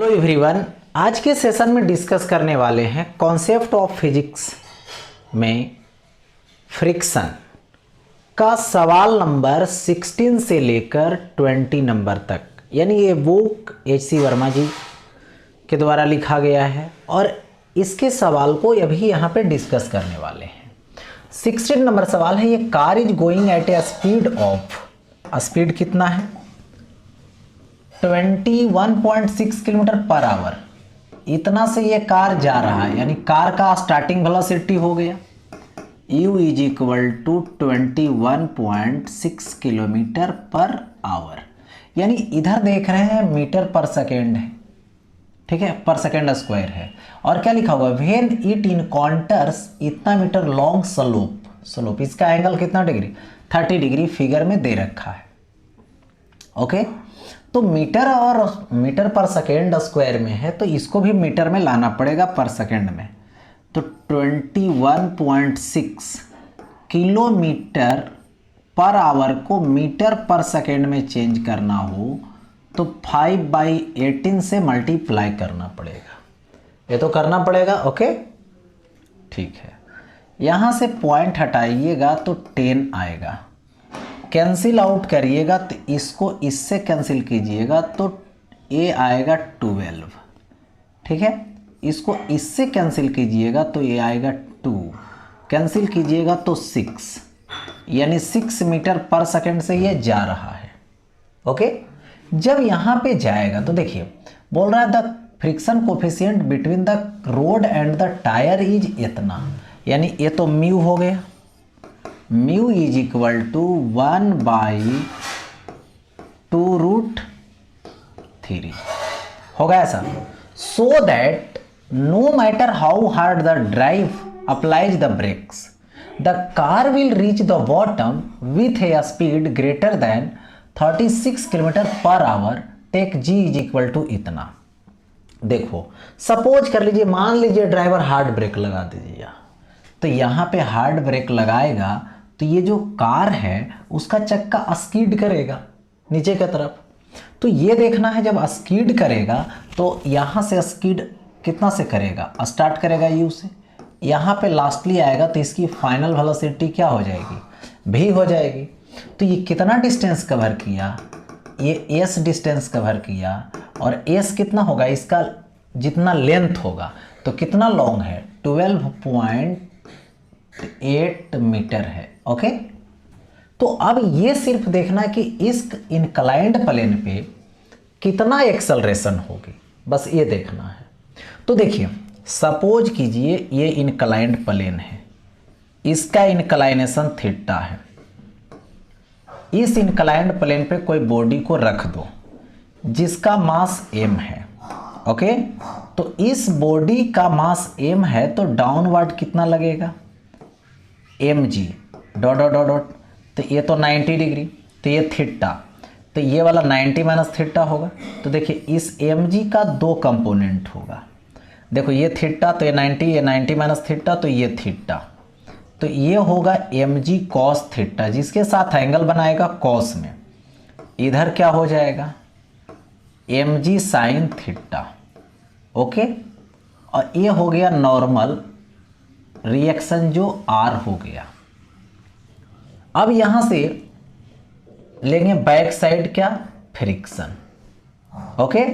Everyone, आज के session में डिस्कस करने वाले हैं कॉन्सेप्ट ऑफ फिजिक्स में फ्रिक्शन का सवाल नंबर 16 से लेकर 20 नंबर तक। यानी ये बुक H.C. वर्मा जी के द्वारा लिखा गया है और इसके सवाल को अभी यहाँ पे डिस्कस करने वाले हैं। 16 नंबर सवाल है, ये car is going at A speed of, speed कितना है 21.6 किलोमीटर पर आवर, इतना से ये कार जा रहा है। यानी कार का स्टार्टिंग वेलोसिटी हो गया u is equal to 21.6 kilometre per hour. यानी इधर देख रहे हैं मीटर पर सेकेंड है, ठीक है, पर सेकेंड स्क्वायर है। और क्या लिखा हुआ, व्हेन इट इनकाउंटर्स इतना मीटर लॉन्ग स्लोप, इसका एंगल कितना डिग्री 30 डिग्री फिगर में दे रखा है। ओके, तो मीटर और मीटर पर सेकेंड स्क्वायर में है तो इसको भी मीटर में लाना पड़ेगा पर सेकेंड में। तो 21.6 किलोमीटर पर आवर को मीटर पर सेकेंड में चेंज करना हो तो 5/18 से मल्टीप्लाई करना पड़ेगा। ये तो करना पड़ेगा। ओके, ठीक है। यहाँ से पॉइंट हटाइएगा तो 10 आएगा, कैंसिल आउट करिएगा तो इसको इससे कैंसिल कीजिएगा तो ये आएगा 12, ठीक है। इसको इससे कैंसिल कीजिएगा तो ये आएगा 2, कैंसिल कीजिएगा तो 6, यानी 6 मीटर पर सेकेंड से ये जा रहा है। ओके, जब यहाँ पे जाएगा तो देखिए बोल रहा है the friction coefficient between the road and the tyre is इतना, यानी ये तो म्यू हो गया, म्यू इज इक्वल टू 1/2√3 होगा ऐसा। So that no matter how hard the drive applies the brakes the car will reach the bottom with a speed greater than 36 kilometre per hour, take G is equal to इतना। देखो suppose कर लीजिए, मान लीजिए driver hard brake लगा दीजिए, तो यहाँ पे हार्ड ब्रेक लगाएगा तो ये जो कार है उसका चक्का स्कीड करेगा नीचे की तरफ। तो ये देखना है जब स्कीड करेगा तो यहाँ से स्कीड कितना से करेगा, स्टार्ट करेगा यू से, यहाँ पे लास्टली आएगा तो इसकी फाइनल वेलोसिटी क्या हो जाएगी, भी हो जाएगी। तो ये कितना डिस्टेंस कवर किया, ये एस डिस्टेंस कवर किया और एस कितना होगा, इसका जितना लेंथ होगा तो कितना लॉन्ग है 12.8 मीटर है। ओके, तो अब ये सिर्फ देखना है कि इस इंक्लाइंड प्लेन पे कितना एक्सेलरेशन होगी, बस ये देखना है। तो देखिए सपोज कीजिए ये इंक्लाइंड प्लेन है, इसका इंक्लाइनेशन थीटा है, इस इंक्लाइंड प्लेन पे कोई बॉडी को रख दो जिसका मास m है। ओके, तो इस बॉडी का मास m है तो डाउनवर्ड कितना लगेगा mg dot dot dot dot, तो ये तो 90 डिग्री, तो ये थीटा, तो ये वाला 90 माइनस थीटा होगा। तो देखिए इस mg का दो कंपोनेंट होगा, देखो ये थीटा तो ये 90 माइनस थीटा तो ये थीटा, तो ये होगा mg cos थीटा जिसके साथ एंगल बनाएगा cos में, इधर क्या हो जाएगा mg sin थीटा। ओके, और ये हो गया नॉर्मल रिएक्शन जो r हो गया। अब यहां से लेंगे बैक साइड क्या, फ्रिक्शन। ओके,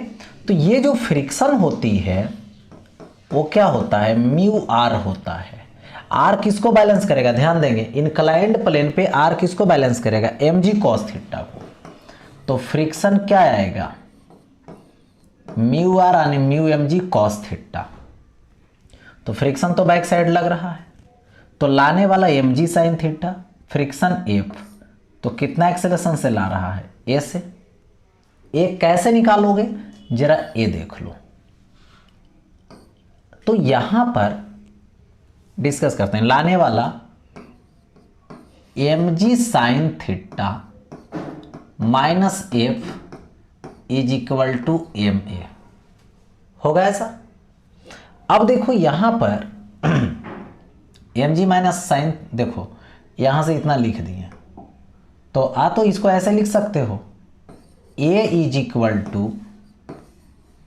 तो ये जो फ्रिक्शन होती है वो क्या होता है, म्यू आर होता है। आर किसको बैलेंस करेगा, ध्यान देंगे इंक्लाइंड प्लेन पे आर किसको बैलेंस करेगा, mg cos थीटा को। तो फ्रिक्शन क्या आएगा, म्यू आर यानी म्यू mg cos थीटा। तो फ्रिक्शन तो बैक साइड लग रहा है तो लाने वाला mg sin theta, friction F, तो कितना एक्सेलरेशन से ला रहा है, A से। ए कैसे निकालोगे जरा ये देख लो। तो यहां पर डिस्कस करते हैं, लाने वाला mg sin theta minus F is equal to ma होगा ऐसा। अब देखो यहां पर mg माइनस साइन, देखो यहां से इतना लिख दिए तो इसको ऐसे लिख सकते हो a is equal to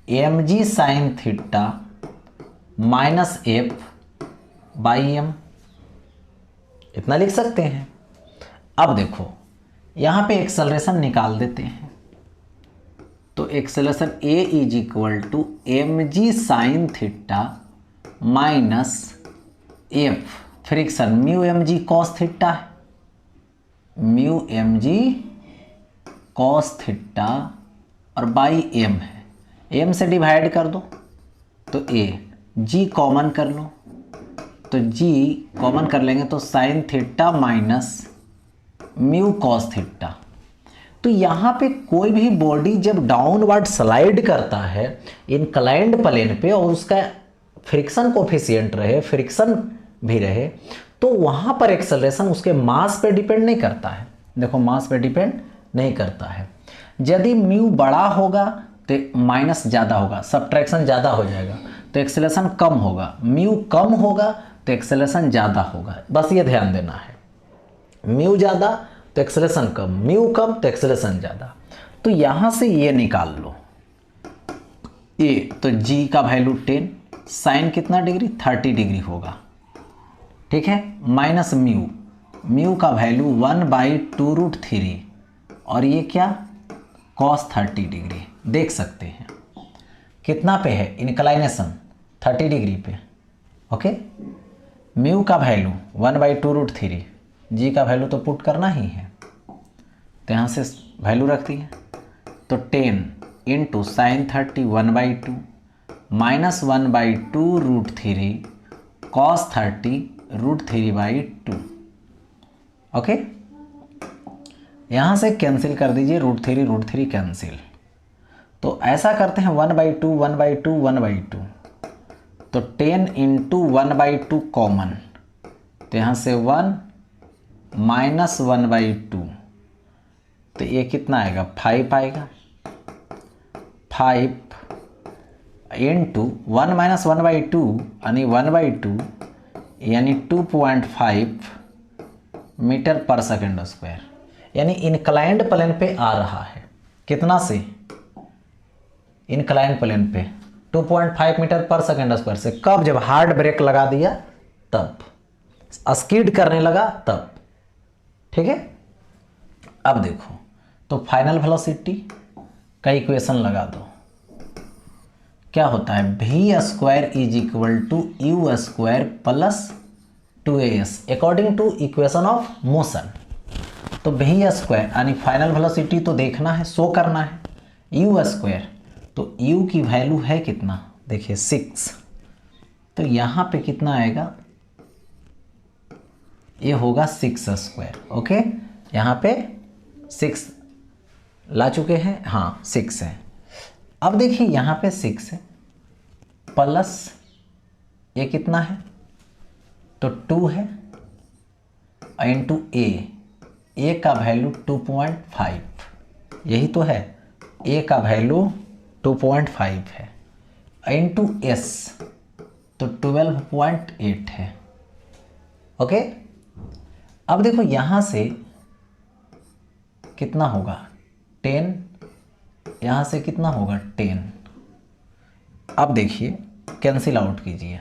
M G sine theta minus F by M, इतना लिख सकते हैं। अब देखो यहाँ पे एक्सेलरेशन निकाल देते हैं, तो acceleration A is equal to M G sine theta minus F friction mu M G cos theta है, mu M G cos theta और बाई एम है, एम से डिवाइड कर दो तो ए, जी कॉमन कर लो तो जी कॉमन कर लेंगे तो sine theta minus mu cos theta. तो यहाँ पे कोई भी बॉडी जब डाउनवर्ड स्लाइड करता है इंक्लाइंड प्लेन पे और उसका फ्रिक्शन कोफिशिएंट रहे, फ्रिक्शन भी रहे, तो वहाँ पर एक्सेलरेशन उसके मास पे डिपेंड नहीं करता है। देखो मास पे डिपेंड नहीं करता है। यदि म्यू बड़ा होगा तो माइनस ज़्यादा होगा, सब्ट्रैक्शन ज़्यादा हो जाएगा तो एक्सेलरेशन कम होगा, म्यू कम होगा तो एक्सेलरेशन ज़्यादा होगा। बस ये ध्यान देना है, म्यू ज़्यादा तो एक्सेलरेशन कम, म्यू कम तो एक्सेलरेशन ज़्यादा। तो यहाँ से ये निकाल लो ए, तो जी का वैल्यू 10, साइन कितना डिग्री 30 डिग्री होगा, ठीक है, माइनस म्यू, म्यू का वैल्यू 1/2√3 और ये क्या कॉस 30 डिग्री। देख सकते हैं कितना पे है इंक्लाइनेशन 30 डिग्री पे, ओके। म्यू का वैल्यू 1/2√3, जी का वैल्यू तो पुट करना ही है, तो यहाँ से वैल्यू रख दी है तो 10 into sine 30 1/2 minus 1/2√3 cos 30√3/2, okay. यहाँ से कैंसिल कर दीजिए √3 कैंसिल, तो ऐसा करते हैं 1/2 1/2 1/2, तो 10 इंटू 1/2 कॉमन, तो यहाँ से 1 माइनस 1/2, तो ये कितना आएगा 5 आएगा, 5 इंटू 1 माइनस 1/2 यानी 1/2 यानी 2.5 मीटर पर सेकेंड स्क्वायर, यानी इंक्लाइंड प्लेन पे आ रहा है। कितना से इंक्लाइंड प्लेन पे 2.5 मीटर पर सेकेंड स्क्वायर से। कब जब हार्ड ब्रेक लगा दिया तब, स्कीड करने लगा तब, ठीक है। अब देखो तो फाइनल वेलोसिटी का इक्वेशन लगा दो, क्या होता है v square is equal to U square plus 2as according to equation of motion. तो v स्क्वायर यानी फाइनल वेलोसिटी तो देखना है, शो करना है, u स्क्वायर, तो u की वैल्यू है कितना देखिए 6, तो यहाँ पे कितना आएगा, ये होगा 6 स्क्वायर, ओके। यहाँ पे 6 ला चुके हैं, हाँ 6 है। अब देखिए यहाँ पे 6 है प्लस ये कितना है तो 2 है इंटू ए का वैल्यू 2.5, यही तो है, ए का वैल्यू 2.5 है, इंटू एस तो 12.8 है, ओके। अब देखो यहाँ से कितना होगा 10, यहाँ से कितना होगा 10। अब देखिए कैंसिल आउट कीजिए,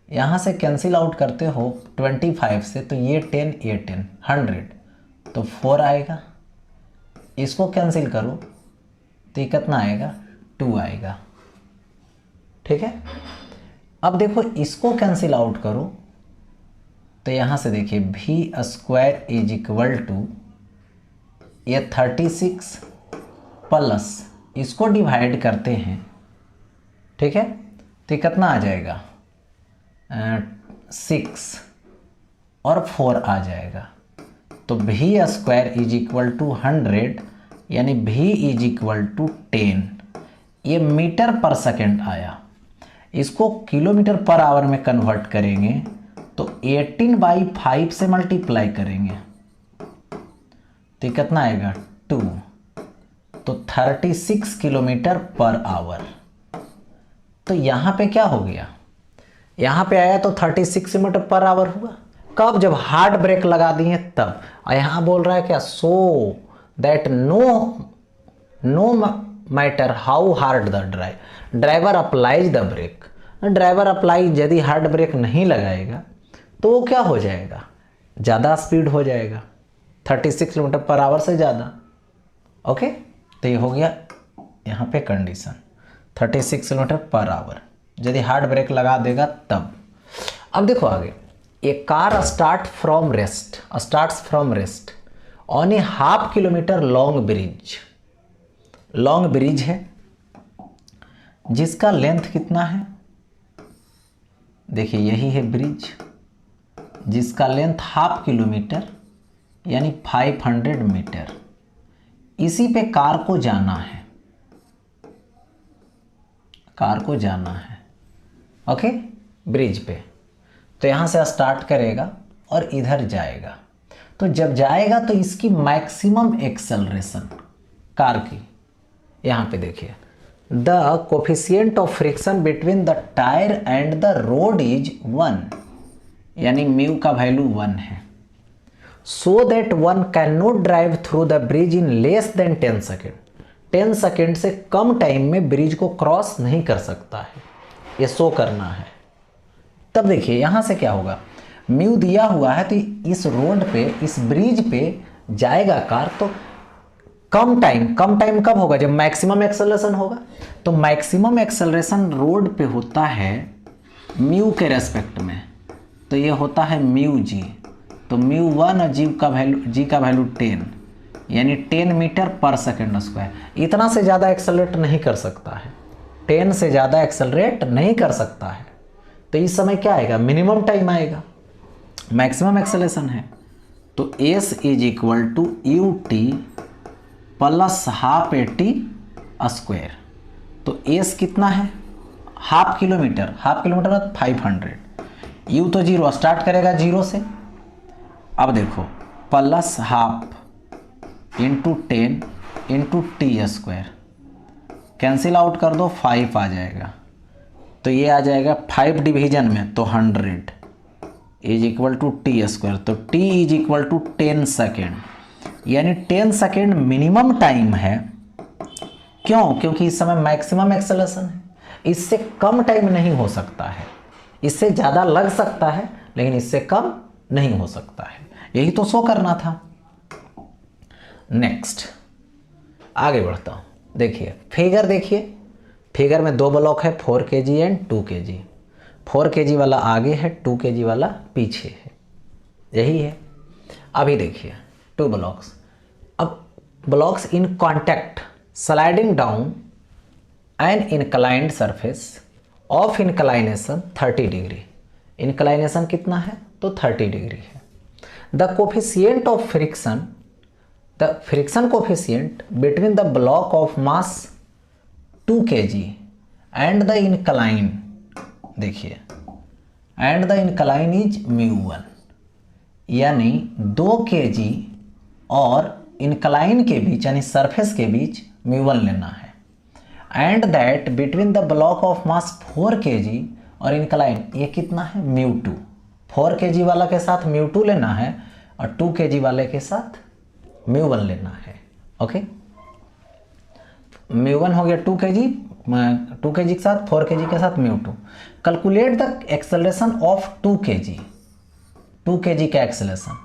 यहाँ से कैंसिल आउट करते हो 25 से, तो ये 10 ये 10 100 तो 4 आएगा, इसको कैंसिल करो तो ये कितना आएगा 2 आएगा, ठीक है। अब देखो इसको कैंसिल आउट करो तो यहाँ से देखिए v square is equal to ये 36 प्लस इसको डिवाइड करते हैं, ठीक है, तो कितना आ जाएगा 6 और 4 आ जाएगा, तो v square is equal to 100 यानी v इज इक्वल टू 10, ये मीटर पर सेकेंड आया। इसको किलोमीटर पर आवर में कन्वर्ट करेंगे तो 18/5 से मल्टीप्लाई करेंगे तो कितना आएगा 2, तो 36 किलोमीटर पर आवर। तो यहाँ पे क्या हो गया, यहाँ पे आया तो 36 किलोमीटर पर आवर हुआ, कब जब हार्ड ब्रेक लगा दिए तब। और यहाँ बोल रहा है क्या, so that no matter how hard the driver applies the brake. Driver apply यदि हार्ड ब्रेक नहीं लगाएगा तो वो क्या हो जाएगा, ज़्यादा स्पीड हो जाएगा, 36 किलोमीटर पर आवर से ज़्यादा। ओके, तो ये हो गया यहाँ पे कंडीशन 36 किलोमीटर पर आवर, यदि हार्ड ब्रेक लगा देगा तब। अब देखो आगे, A car starts from rest on a half kilometre long bridge है जिसका लेंथ कितना है, देखिए यही है ब्रिज जिसका लेंथ हाफ किलोमीटर यानी 500 मीटर। इसी पे कार को जाना है, ओके, ब्रिज पे। तो यहाँ से स्टार्ट करेगा और इधर जाएगा, तो जब जाएगा तो इसकी मैक्सिमम एक्सेलरेशन कार की, यहाँ पे देखिए, the coefficient of friction between the tyre and the road is 1, यानी म्यू का वैल्यू 1 है। So that one can not drive through the bridge in less than 10 second. 10 second से कम टाइम में bridge को क्रॉस नहीं कर सकता है, ये शो करना है। तब देखिए यहाँ से क्या होगा, म्यू दिया हुआ है तो इस रोड पे, इस ब्रिज पे जाएगा कार, तो कम टाइम कब होगा, जब मैक्सिमम एक्सेलरेशन होगा। तो मैक्सिमम एक्सेलरेशन रोड पे होता है म्यू के रेस्पेक्ट में, तो ये होता है म्यू जी। तो म्यू 1 और जी का वैल्यू 10, यानी 10 मीटर पर सेकेंड स्क्वायर। इतना से ज़्यादा एक्सेलरेट नहीं कर सकता है, 10 से ज़्यादा एक्सेलरेट नहीं कर सकता है। तो इस समय क्या आएगा, मिनिमम टाइम आएगा, मैक्सिमम एक्सेलरेशन है। तो s is equal to U T plus half AT square. तो s कितना है, हाफ किलोमीटर मतलब 500, u तो 0 स्टार्ट करेगा 0 से। अब देखो plus half into 10 into T square, cancel out कर दो, 5 आ जाएगा। तो ये आ जाएगा 5 डिवीजन में, तो 100 is equal to T square. तो t is equal to 10 second, यानी 10 सेकेंड मिनिमम टाइम है। क्यों, क्योंकि इस समय मैक्सिमम एक्सेलरेशन है, इससे कम टाइम नहीं हो सकता है, इससे ज़्यादा लग सकता है लेकिन इससे कम नहीं हो सकता है, यही तो शो करना था। नेक्स्ट आगे बढ़ता हूँ, देखिए फिगर में 2 ब्लॉक है, 4 kg एंड 2 kg। 4 kg वाला आगे है, 2 kg वाला पीछे है, यही है। अभी देखिए 2 ब्लॉक्स, अब blocks in contact sliding down an inclined surface of inclination 30 degree. Inclination कितना है, तो 30 डिग्री है। The coefficient of friction, the friction coefficient between the block of mass 2 kg and the incline, देखिए एंड द इंक्लाइन इज μ1, यानी 2 kg और incline के बीच यानी surface के बीच μ1 लेना है। And that between the block of mass 4 kg और incline, ये कितना है, μ2। 4 kg वाला के साथ μ2 लेना है और 2 kg वाले के साथ μ1 लेना है। ओके, μ1 हो गया 2 kg के साथ, 4 kg के साथ μ2। Calculate the acceleration of 2 kg का एक्सेलरेशन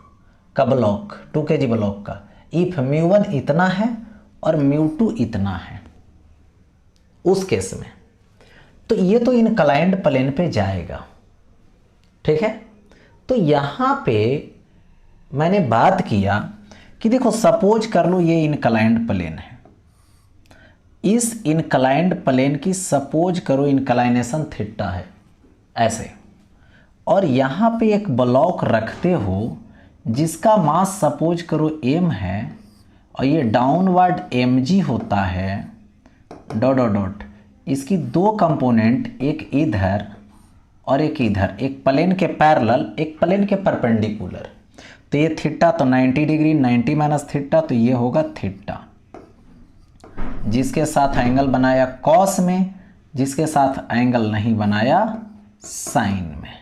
का ब्लॉक, 2 kg ब्लॉक का, इफ μ1 इतना है और μ2 इतना है, उस केस में। तो ये तो इंक्लाइंड प्लेन पे जाएगा, ठीक है। तो यहाँ पे मैंने बात किया कि देखो सपोज कर लो ये इंक्लाइंड प्लेन है, इस इंक्लाइंड प्लेन की सपोज करो इंक्लाइनेशन थीटा है ऐसे, और यहाँ पे एक ब्लॉक रखते हो जिसका मास सपोज करो m है और ये डाउनवर्ड mg होता है, डॉट डॉट डॉट, इसकी 2 कंपोनेंट, एक इधर और एक इधर, एक प्लेन के पैरेलल एक प्लेन के परपेंडिकुलर। तो ये थीटा तो 90 डिग्री, 90 माइनस थीटा, तो ये होगा थीटा, जिसके साथ एंगल बनाया कॉस में, जिसके साथ एंगल नहीं बनाया साइन में।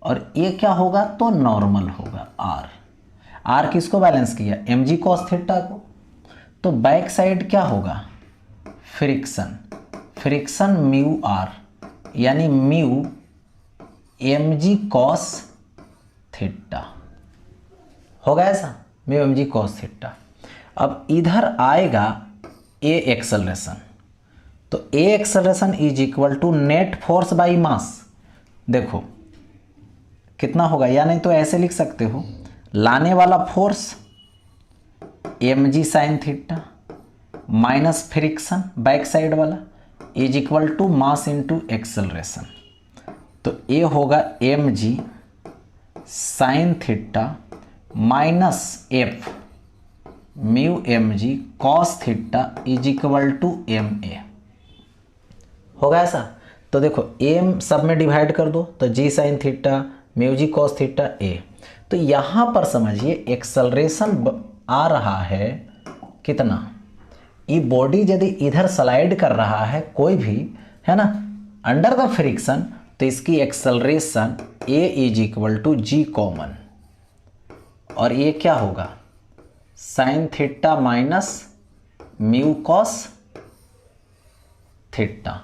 और ये क्या होगा, तो नॉर्मल होगा आर किसको बैलेंस किया, mg कॉस थीटा को। तो बैक साइड क्या होगा, फ्रिक्शन, फ्रिक्शन म्यू आर, यानी mu M G cos theta. होगा ऐसा, mu M G cos theta. अब इधर आएगा ए एक्सेलरेशन, तो A acceleration is equal to net force by mass. देखो कितना होगा, या नहीं तो ऐसे लिख सकते हो, लाने वाला force M G sine theta minus friction back side वाला is equal to mass into acceleration. तो ये होगा M G sine theta minus F mu M G cos theta is equal to M A. होगा ऐसा। तो देखो M सब में डिवाइड कर दो तो जी sine theta mu G cos theta ए। तो यहाँ पर समझिए एक्सेलरेशन आ रहा है कितना, ये बॉडी यदि इधर स्लाइड कर रहा है कोई भी, है ना, अंडर द फ्रिक्शन, तो इसकी acceleration A is equal to G common, और ये क्या होगा sine theta minus mu cos theta.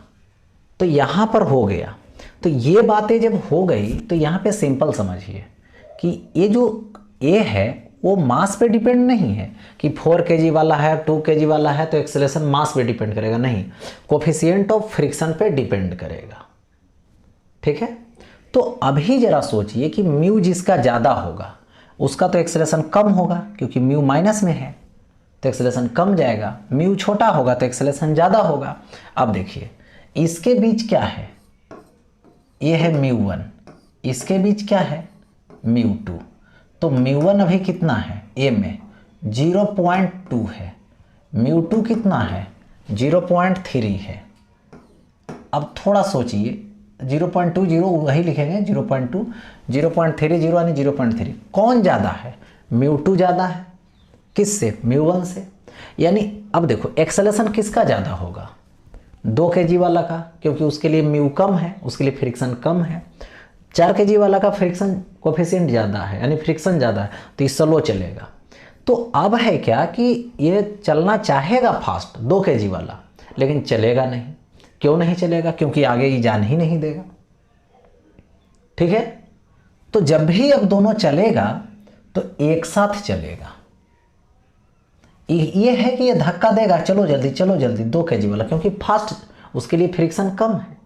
तो यहाँ पर हो गया। तो ये बातें जब हो गई तो यहाँ पे सिंपल समझिए कि ये जो ए है वो मास पे डिपेंड नहीं है कि 4 kg वाला है 2 kg वाला है तो एक्सेलरेशन मास पे डिपेंड करेगा, नहीं, कोफिशिएंट ऑफ फ्रिक्शन पे डिपेंड करेगा। ठीक है। तो अभी जरा सोचिए कि म्यू जिसका ज़्यादा होगा उसका तो एक्सेलरेशन कम होगा क्योंकि म्यू माइनस में है तो एक्सेलरेशन कम जाएगा, म्यू छोटा होगा तो एक्सेलरेशन ज़्यादा होगा। अब देखिए इसके बीच क्या है, ये है म्यू 1, इसके बीच क्या है म्यू 2। तो म्यू 1 अभी कितना है ए में 0.2 है, म्यू 2 कितना है 0.3 है। अब थोड़ा सोचिए 0.20 वही लिखेंगे 0.2 0.30 यानी 0.3 कौन ज़्यादा है, म्यू 2 ज़्यादा है किससे, म्यू 1 से। यानी अब देखो एक्सेलरेशन किसका ज़्यादा होगा 2 kg वाला का, क्योंकि उसके लिए म्यू कम है, उसके लिए फ्रिक्शन कम है। 4 kg वाला का फ्रिक्शन कोफिशिएंट ज़्यादा है यानी फ्रिक्शन ज़्यादा है तो ये स्लो चलेगा। तो अब है क्या कि ये चलना चाहेगा फास्ट 2 kg वाला, लेकिन चलेगा नहीं। क्यों नहीं चलेगा, क्योंकि आगे ये जान ही नहीं देगा। ठीक है। तो जब भी अब दोनों चलेगा तो एक साथ चलेगा। ये है कि ये धक्का देगा चलो जल्दी 2 kg वाला, क्योंकि फास्ट उसके लिए फ्रिक्शन कम है,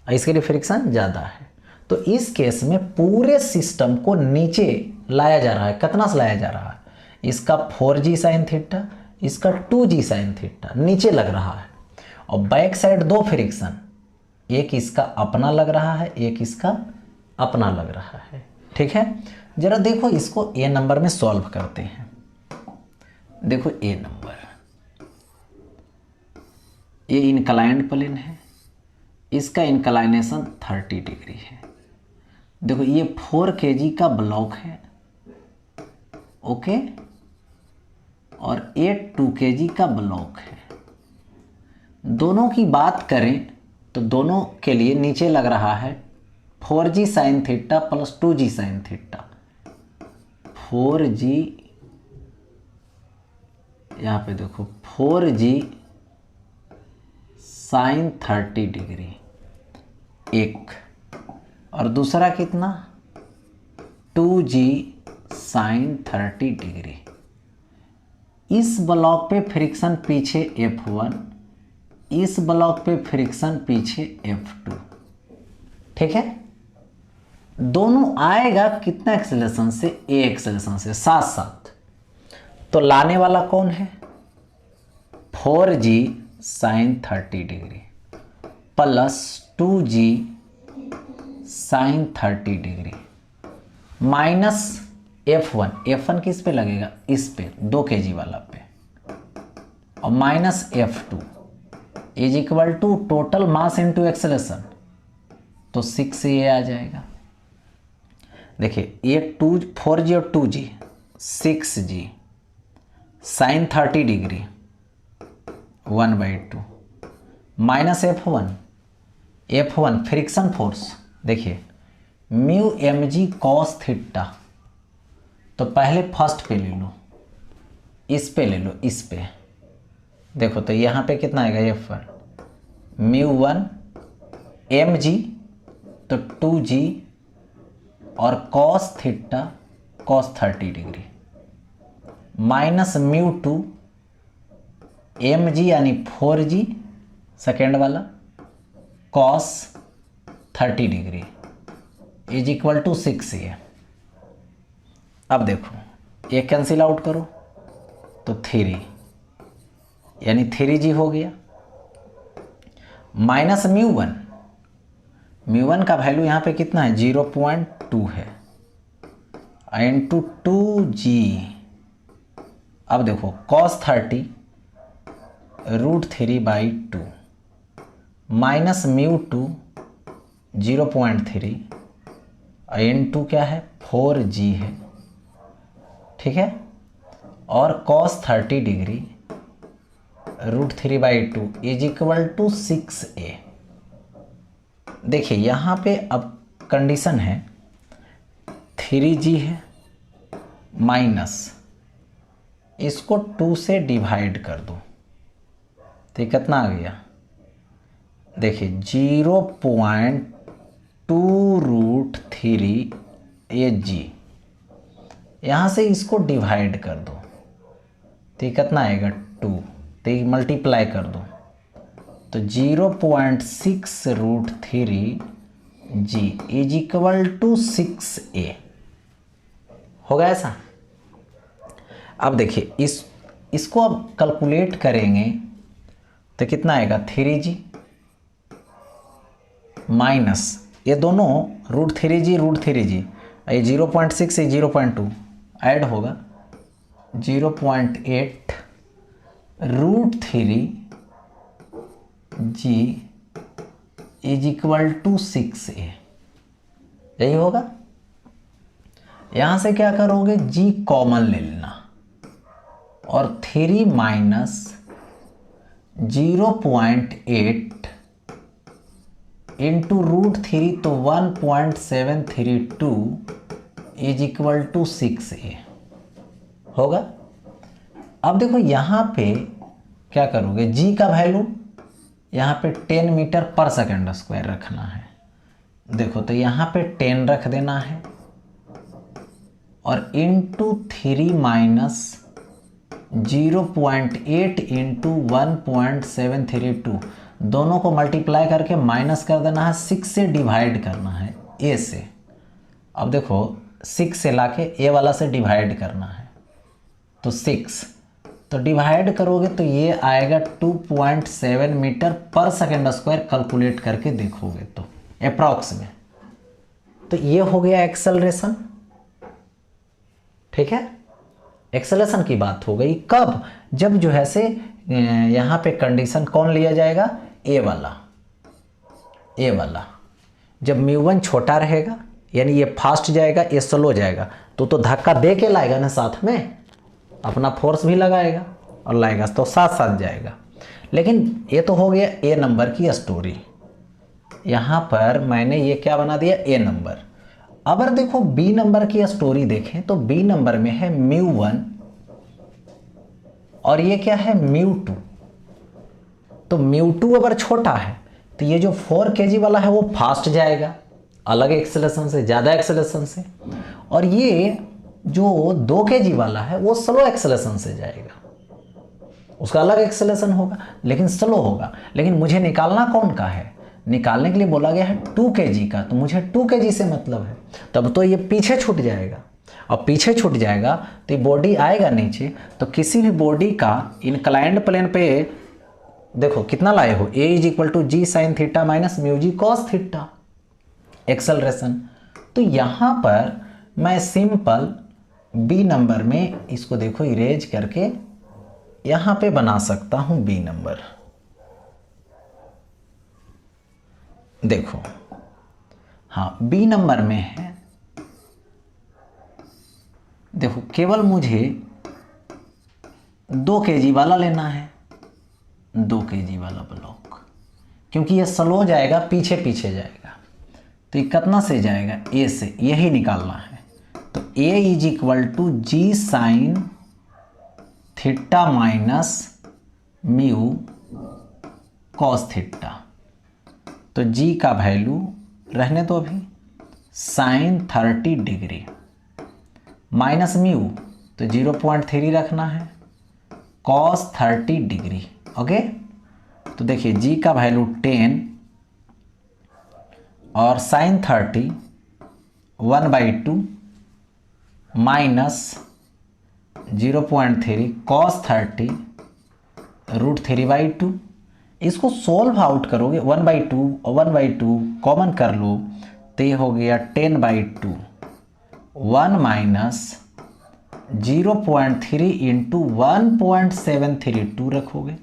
इसके लिए फ्रिक्शन ज़्यादा है। तो इस केस में पूरे सिस्टम को नीचे लाया जा रहा है। कितना से लाया जा रहा है, इसका 4g साइन थीटा, इसका 2g साइन थीटा नीचे लग रहा है, और बैक साइड 2 फ्रिक्शन, एक इसका अपना लग रहा है एक इसका अपना लग रहा है। ठीक है। जरा देखो इसको ए नंबर में सॉल्व करते हैं। देखो ए नंबर, ये इंक्लाइंड प्लेन है, इसका इंक्लाइनेशन 30 डिग्री है। देखो ये 4 kg का ब्लॉक है, ओके, और ये 2 kg का ब्लॉक है। दोनों की बात करें तो दोनों के लिए नीचे लग रहा है 4g sign theta plus 2g sine theta. 4g, यहाँ पे देखो 4g साइन 30 डिग्री एक, और दूसरा कितना 2g साइन 30 डिग्री। इस ब्लॉक पे फ्रिक्शन पीछे F1, इस ब्लॉक पे फ्रिक्शन पीछे F2। ठीक है। दोनों आएगा कितना एक्सेलरेशन से, ए एक्सेलरेशन से साथ साथ। तो लाने वाला कौन है 4g sine 30 degree plus 2g sine 30 degree minus F1 किस पे लगेगा, इस पे 2 kg वाला पे, और minus F2 is equal to total mass into acceleration, तो 6 ये आ जाएगा। देखिए ये 4g और 2g 6g sine 30 degree 1/2 minus F1 friction force. देखिए mu M G cos theta, तो पहले फर्स्ट पे ले लो, इस पे ले लो, इस पे देखो तो यहाँ पे कितना आएगा F1 μ1 mg तो 2g और cos theta cos 30 degree minus μ2 mg यानी 4g सेकेंड वाला cos 30 degree is equal to 6 ये। अब देखो ये कैंसिल आउट करो तो 3 यानी 3g हो गया माइनस μ1 का वैल्यू यहाँ पे कितना है 0.2 है इंटू 2g। अब देखो cos 30 √3/2 माइनस μ2 0.3 इंटू क्या है 4g है, ठीक है। और cos 30 degree √3/2 is equal to 6a। देखिए यहाँ पे अब कंडीशन है 3g है माइनस इसको 2 से डिवाइड कर दो तो ये कितना आ गया, देखिए 0.2√3ag। यहाँ से इसको डिवाइड कर दो तो ये कितना आएगा 2, तो ये मल्टीप्लाई कर दो तो 0.6√3g is equal to 6a होगा ऐसा। अब देखिए इसको अब कैलकुलेट करेंगे तो कितना आएगा 3g माइनस ये दोनों √3g ये 0.6 ये 0.2 ऐड होगा 0.8√3g is equal to 6a, यही होगा। यहाँ से क्या करोगे g कॉमन ले लेना और 3 माइनस 0.8 इंटू √3 तो 1.732 इज इक्वल टू 6a होगा। अब देखो यहाँ पे क्या करोगे g का वैल्यू यहाँ पे 10 मीटर पर सेकंड स्क्वायर रखना है। देखो तो यहाँ पे 10 रख देना है और इंटू 3 माइनस 0.8 इंटू 1.732 दोनों को मल्टीप्लाई करके माइनस कर देना है, 6 से डिवाइड करना है a से। अब देखो 6 से लाके a वाला से डिवाइड करना है तो 6 तो डिवाइड करोगे तो ये आएगा 2.7 मीटर पर सेकंड स्क्वायर। कैलकुलेट करके देखोगे तो अप्रॉक्स में तो ये हो गया एक्सेलरेशन, ठीक है। एक्सेलरेशन की बात हो गई कब, जब जो है से यहाँ पे कंडीशन कौन लिया जाएगा ए वाला। जब μ1 छोटा रहेगा यानी ये फास्ट जाएगा ये स्लो जाएगा तो धक्का दे के लाएगा ना, साथ में अपना फोर्स भी लगाएगा और लाएगा तो साथ साथ जाएगा। लेकिन ये तो हो गया ए नंबर की स्टोरी। यहाँ पर मैंने ये क्या बना दिया ए नंबर। अगर देखो बी नंबर की स्टोरी देखें तो बी नंबर में है μ1 और ये क्या है μ2। तो μ2 अगर छोटा है तो ये जो 4 kg वाला है वो फास्ट जाएगा अलग एक्सेलरेशन से, ज़्यादा एक्सेलरेशन से, और ये जो 2 kg वाला है वो स्लो एक्सेलरेशन से जाएगा, उसका अलग एक्सेलरेशन होगा लेकिन स्लो होगा। लेकिन मुझे निकालना कौन का है, निकालने के लिए बोला गया है 2 kg का, तो मुझे 2 kg से मतलब है। तब तो ये पीछे छूट जाएगा और पीछे छूट जाएगा तो ये बॉडी आएगा नीचे। तो किसी भी बॉडी का इंक्लाइंड प्लेन पे देखो कितना लाए हो, a is equal to G sine theta minus μg cos theta acceleration. तो यहाँ पर मैं सिंपल बी नंबर में इसको देखो इरेज करके यहाँ पे बना सकता हूँ बी नंबर। देखो हाँ बी नंबर में है, देखो केवल मुझे 2 kg वाला लेना है, 2 kg वाला ब्लॉक, क्योंकि ये स्लो जाएगा पीछे पीछे जाएगा तो ये कितना से जाएगा ए से, यही निकालना है। तो a is equal to G sine theta minus mu cos theta. तो जी का वैल्यू रहने दो अभी, साइन 30 डिग्री माइनस म्यू, तो 0.3 रखना है, कॉस 30 डिग्री। ओके, तो देखिए जी का वैल्यू 10 और साइन 30 1/2 माइनस 0.3 कॉस 30 √3/2। इसको सोल्व आउट करोगे 1/2 और 1/2 कॉमन कर लो, तो ये हो गया 10/2, 1 माइनस 0.3 इंटू 1.732 रखोगे।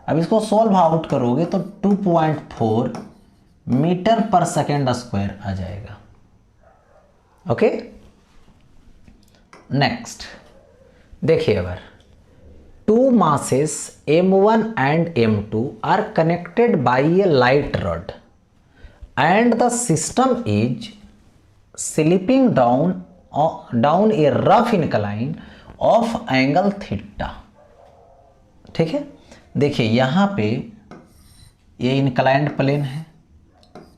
अब इसको सोल्व आउट करोगे तो 2.4 मीटर पर सेकेंड स्क्वायर आ जाएगा। ओके, नेक्स्ट देखिए, अगर two masses m1 and m2 are connected by a light rod and the system is slipping down a rough incline of angle theta। ठीक है, देखिए यहाँ पे ये इंक्लाइंड प्लेन है,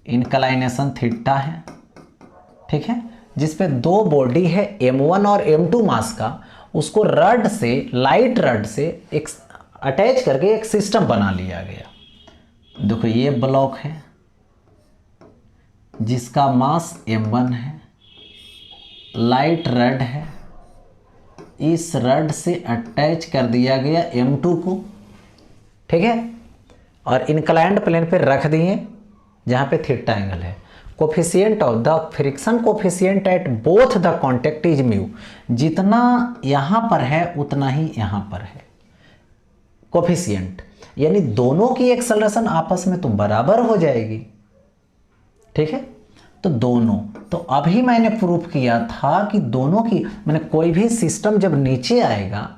इंक्लाइनेशन थीटा है, ठीक है, जिसपे दो बॉडी है m1 और m2 मास का, उसको रड से, लाइट रड से एक अटैच करके एक सिस्टम बना लिया गया। देखो ये ब्लॉक है जिसका मास m1 है, लाइट रड है, इस रड से अटैच कर दिया गया m2 को, ठीक है, और इंक्लाइंड प्लेन पे रख दिए जहाँ पे थीटा एंगल है। Coefficient of the friction coefficient at both the contact is mu. जितना यहाँ पर है उतना ही यहाँ पर है कोफिशिएंट, यानी दोनों की एक्सेलरेशन आपस में तो बराबर हो जाएगी। ठीक है, तो दोनों, तो अभी मैंने प्रूफ किया था कि दोनों की, मैंने कोई भी सिस्टम जब नीचे आएगा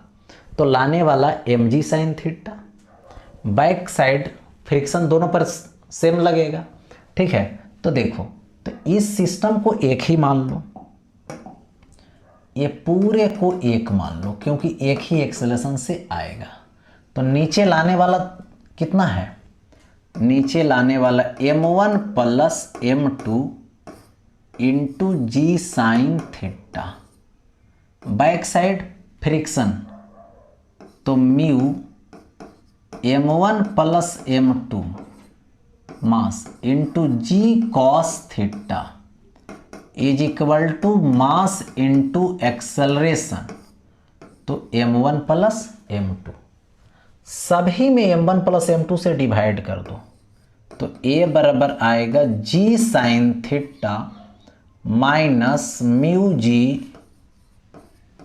तो लाने वाला mg sign theta, back side friction दोनों पर सेम लगेगा। ठीक है, तो देखो, तो इस सिस्टम को एक ही मान लो, ये पूरे को एक मान लो, क्योंकि एक ही एक्सेलरेशन से आएगा। तो नीचे लाने वाला कितना है, नीचे लाने वाला m1 plus m2 into G sine theta, back side friction तो mu m1 plus m2 mass into G cos theta is equal to mass into acceleration, तो m1 प्लस m2, सभी में m1 प्लस m2 से divide कर दो, तो a बराबर आएगा G sine theta minus mu G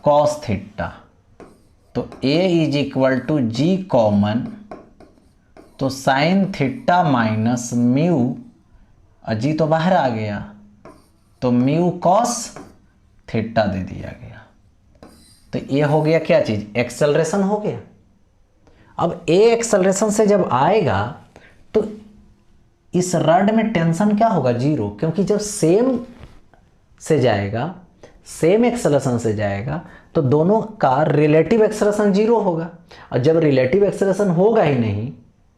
cos theta, तो a is equal to G common, तो sine theta minus mu, G तो बाहर आ गया, तो म्यू कॉस थीटा दे दिया गया। तो ये हो गया क्या चीज, एक्सेलरेशन हो गया। अब ए एक्सेलरेशन से जब आएगा तो इस रड में टेंशन क्या होगा, जीरो, क्योंकि जब सेम से जाएगा, सेम एक्सेलरेशन से जाएगा तो दोनों का रिलेटिव एक्सेलरेशन जीरो होगा, और जब रिलेटिव एक्सेलरेशन होगा ही नहीं,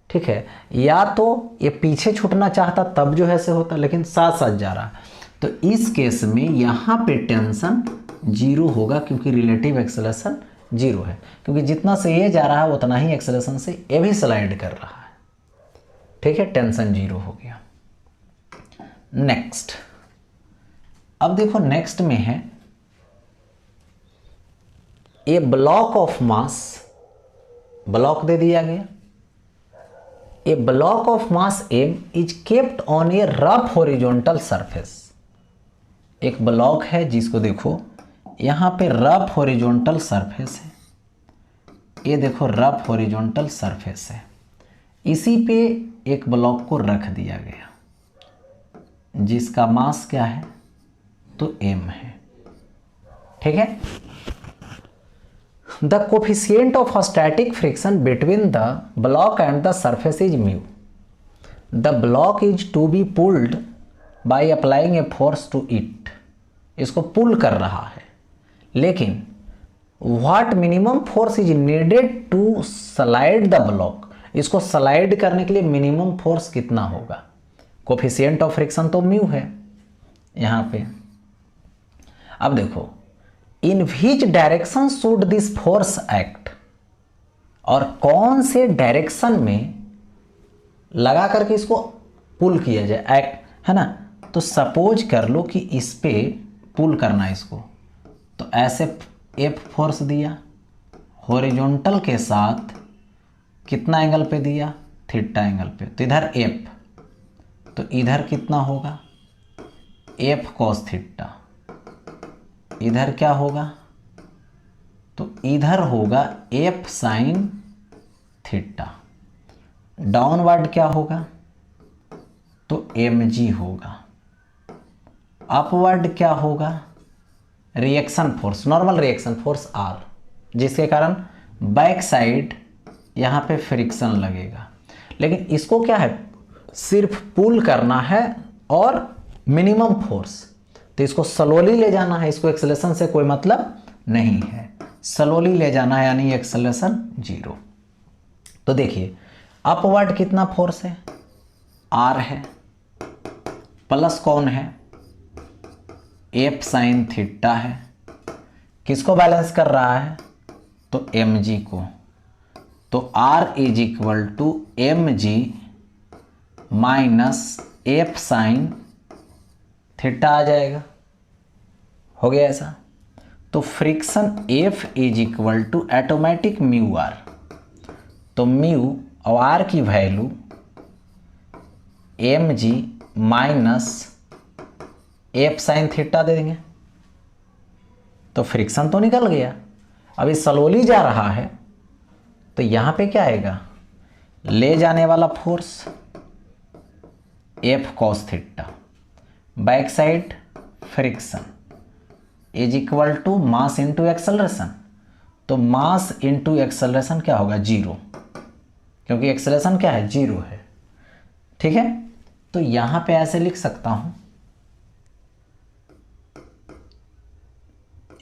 ठीक है, या तो ये पीछे छूटना चाहता तब जो है से होता, लेकिन साथ साथ जा रहा, तो इस केस में यहाँ पे टेंशन जीरो होगा, क्योंकि रिलेटिव एक्सेलरेशन जीरो है, क्योंकि जितना से ये जा रहा है उतना ही एक्सेलरेशन से ये भी स्लाइड कर रहा है। ठीक है, टेंशन जीरो हो गया। नेक्स्ट, अब देखो नेक्स्ट में है A block of mass, block दे दिया गया, A block of mass m is kept on a rough horizontal surface. एक ब्लॉक है जिसको देखो यहाँ पे रफ हॉरिजॉन्टल सरफेस है, ये देखो रफ हॉरिजॉन्टल सरफेस है, इसी पे एक ब्लॉक को रख दिया गया जिसका मास क्या है, तो m है। ठीक है, the coefficient of static friction between the block and the surface is mu. The block is to be pulled by applying a force to it. इसको पुल कर रहा है, लेकिन what minimum force is needed to slide the block, इसको slide करने के लिए minimum force कितना होगा। कोफिशिएंट ऑफ फ्रिक्शन तो म्यू है यहाँ पे। अब देखो, in which direction should this force act, और कौन से डायरेक्शन में लगा करके इसको पुल किया जाए, एक्ट है ना। तो सपोज कर लो कि इस पे पुल करना है इसको, तो ऐसे एफ फोर्स दिया, हॉरिजॉन्टल के साथ कितना एंगल पे दिया, थीटा एंगल पे, तो इधर एफ, तो इधर कितना होगा एफ कॉस थीटा, इधर क्या होगा, तो इधर होगा एफ साइन थीटा, डाउनवर्ड क्या होगा, तो एम जी होगा, अपवर्ड क्या होगा, reaction force, normal reaction force R, जिसके कारण बैक साइड यहाँ पे फ्रिक्शन लगेगा। लेकिन इसको क्या है, सिर्फ पुल करना है और मिनिमम फोर्स, तो इसको स्लोली ले जाना है, इसको एक्सेलरेशन से कोई मतलब नहीं है, स्लोली ले जाना है, यानी एक्सेलरेशन 0। तो देखिए अपवर्ड कितना फोर्स है, आर है, प्लस कौन है, एफ साइन थीटा है, किसको बैलेंस कर रहा है, तो एम जी को, तो R is equal to M G minus F sine theta आ जाएगा, हो गया ऐसा। तो friction F is equal to automatic mu R, तो म्यू और आर की value M G minus F sine theta दे देंगे, तो फ्रिक्शन तो निकल गया। अभी स्लोली जा रहा है तो यहाँ पे क्या आएगा, ले जाने वाला force F cos theta, back side friction is equal to mass into acceleration, तो मास इंटू एक्सेलरेशन क्या होगा 0, क्योंकि एक्सेलरेशन क्या है 0 है, ठीक है। तो यहाँ पे ऐसे लिख सकता हूँ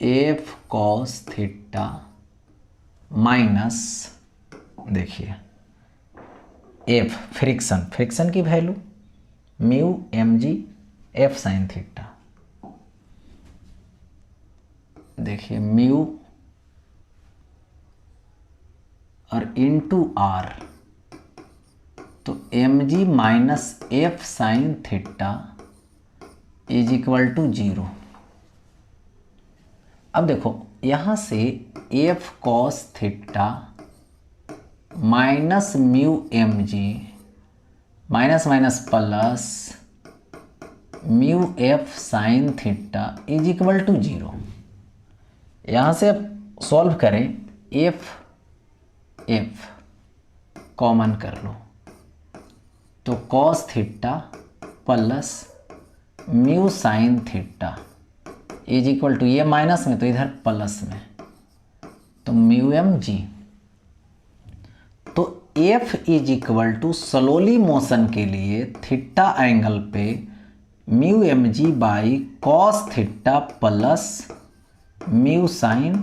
एफ कॉस थीटा माइनस, देखिए एफ फ्रिक्शन की value mu M G F sine theta, देखिए म्यू और इंटू आर, तो M G minus F sine theta is equal to 0। अब देखो यहाँ से F cos theta minus mu M G minus minus plus mu F sine theta is equal to 0। यहाँ से अब सॉल्व करें, एफ कॉमन कर लो, तो cos theta plus mu sine theta is equal to, ये माइनस में तो इधर प्लस में, तो म्यू एम जी, तो F is equal to slowly motion के लिए थीटा एंगल पे mu M G by cos theta plus mu sine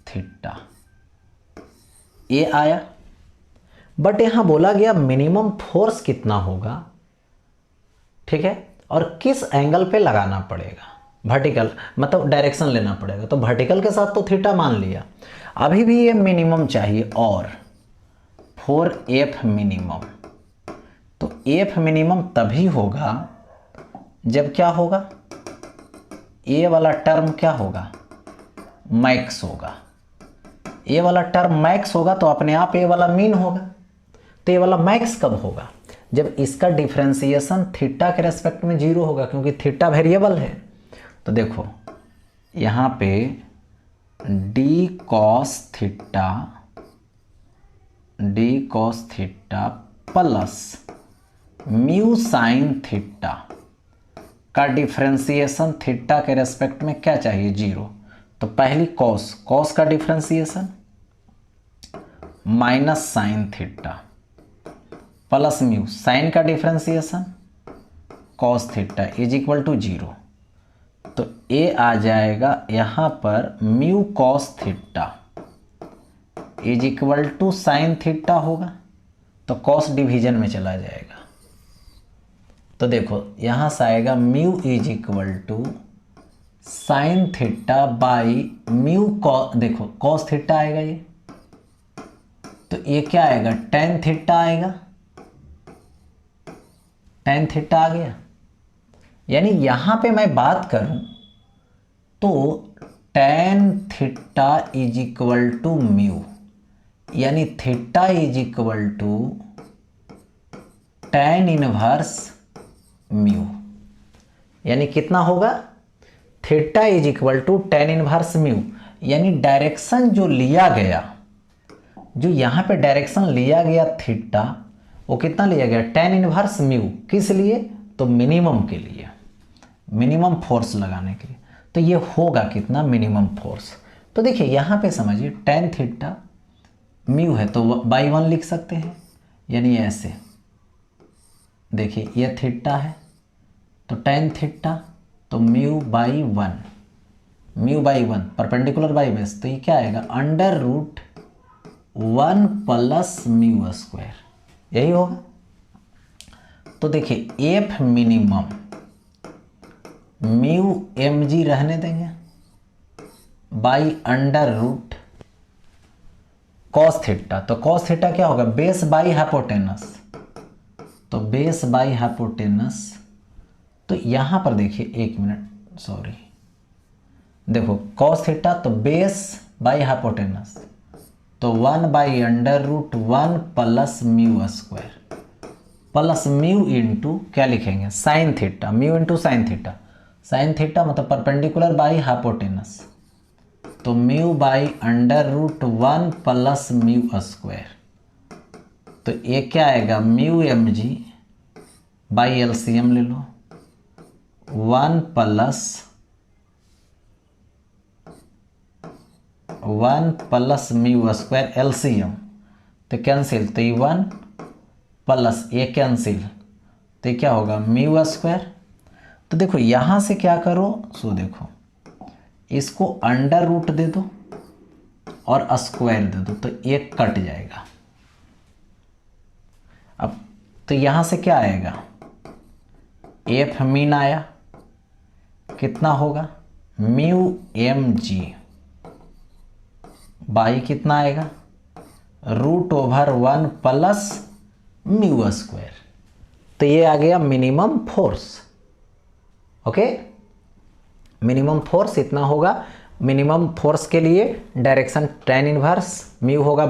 theta, ये आया। बट यहाँ बोला गया मिनिमम फोर्स कितना होगा, ठीक है, और किस एंगल पे लगाना पड़ेगा, वर्टिकल मतलब डायरेक्शन लेना पड़ेगा, तो वर्टिकल के साथ तो थीटा मान लिया, अभी भी ये मिनिमम चाहिए, और फॉर एफ मिनिमम, तो एफ मिनिमम तभी होगा जब क्या होगा, ये वाला टर्म क्या होगा, मैक्स होगा, ये वाला टर्म मैक्स होगा, तो अपने आप ये वाला मीन होगा। तो ये वाला मैक्स कब होगा, जब इसका डिफरेंशिएशन थीटा के रेस्पेक्ट में 0 होगा, क्योंकि थीटा वेरिएबल है। तो देखो यहाँ पे D cos theta plus mu sine theta का डिफरेंशिएशन थीटा के रेस्पेक्ट में क्या चाहिए 0, तो पहली कॉस का differentiation minus sine theta plus mu sine का differentiation cos theta is equal to 0, तो ए आ जाएगा यहाँ पर mu cos theta is equal to sine theta होगा, तो कॉस डिवीजन में चला जाएगा। तो देखो यहाँ से आएगा mu is equal to sine theta by mu cos, देखो कॉस थीटा आएगा ये, तो ये क्या आएगा टेन थीटा आएगा, टेन थीटा आ गया। यानी यहाँ पे मैं बात करूँ तो tan theta is equal to mu, यानी theta is equal to tan inverse mu, यानी कितना होगा theta is equal to tan inverse mu. यानी डायरेक्शन जो लिया गया, जो यहाँ पे डायरेक्शन लिया गया थीटा, वो कितना लिया गया टेन इनवर्स म्यू। किस लिए? तो मिनिमम के लिए, मिनिमम फोर्स लगाने के लिए। तो ये होगा कितना मिनिमम फोर्स। तो देखिए यहाँ पे समझिए टेन थीटा म्यू है तो बाई 1 लिख सकते हैं, यानी ऐसे देखिए ये थीटा है तो टेन थीटा तो mu by 1, mu by 1 perpendicular by base, तो ये क्या आएगा under root 1 plus mu square, यही होगा। तो देखिए F minimum mu M G रहने देंगे by under root cos theta, तो कॉस थीटा क्या होगा बेस बाई हाइपोटेनस, तो बेस बाई हाइपोटेनस। तो यहाँ पर देखिए एक मिनट सॉरी, देखो कॉस थीटा तो बेस बाई हाइपोटेनस, तो 1 by under root 1 plus mu square plus mu into क्या लिखेंगे sine theta, mu into sine theta, sine theta मतलब परपेंडिकुलर बाई हाइपोटेनस, तो mu by under root 1 plus mu square. तो ये क्या आएगा mu M G by LCM ले लो 1 प्लस म्यू स्क्वायर एलसीएम, तो कैंसिल, तो ये 1 प्लस ये कैंसिल, तो ये क्या होगा म्यू स्क्वायर। तो देखो यहाँ से क्या करो, सो देखो इसको अंडर रूट दे दो और स्क्वायर दे दो, तो एक कट जाएगा। अब तो यहाँ से क्या आएगा एफ मीन आया, कितना होगा म्यू एम जी बाई कितना आएगा root over 1 plus mu square. तो ये आ गया minimum force. Okay, minimum force इतना होगा। मिनिमम फोर्स के लिए डायरेक्शन टेन इनवर्स म्यू होगा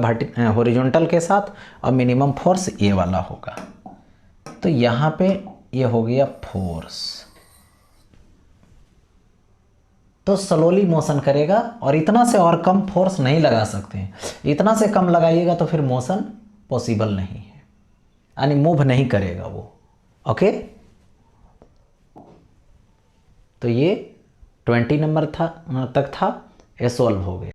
हॉरिजॉन्टल के साथ, और मिनिमम फोर्स ये वाला होगा। तो यहाँ पे ये हो गया फोर्स। तो स्लोली मोशन करेगा और इतना से और कम फोर्स नहीं लगा सकते हैं। इतना से कम लगाइएगा तो फिर मोशन पॉसिबल नहीं है, यानी मूव नहीं करेगा वो। ओके, तो ये 20 नंबर तक था, ये सॉल्व हो गया।